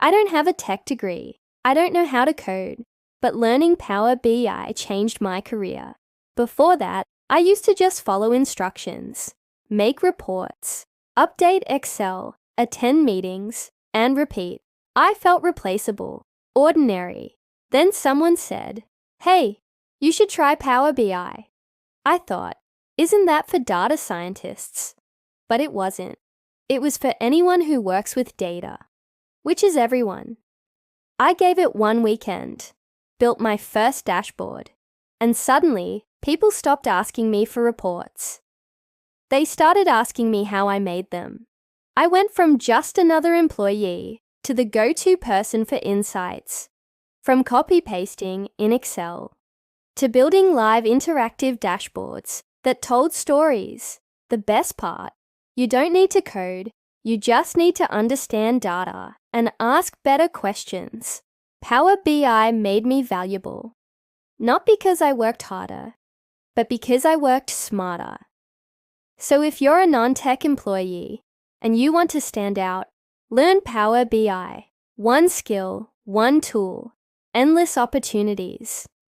I don't have a tech degree. I don't know how to code. But learning Power BI changed my career. Before that, I used to just follow instructions, make reports, update Excel, attend meetings, and repeat. I felt replaceable, ordinary. Then someone said, "Hey, you should try Power BI." I thought, isn't that for data scientists? But it wasn't. It was for anyone who works with data, which is everyone. I gave it one weekend, built my first dashboard, and suddenly, people stopped asking me for reports. They started asking me how I made them. I went from just another employee to the go-to person for insights, from copy-pasting in Excel to building live interactive dashboards that told stories. The best part, you don't need to code, you just need to understand data and ask better questions. Power BI made me valuable, not because I worked harder, but because I worked smarter. So if you're a non-tech employee and you want to stand out, learn Power BI. One skill, one tool, endless opportunities.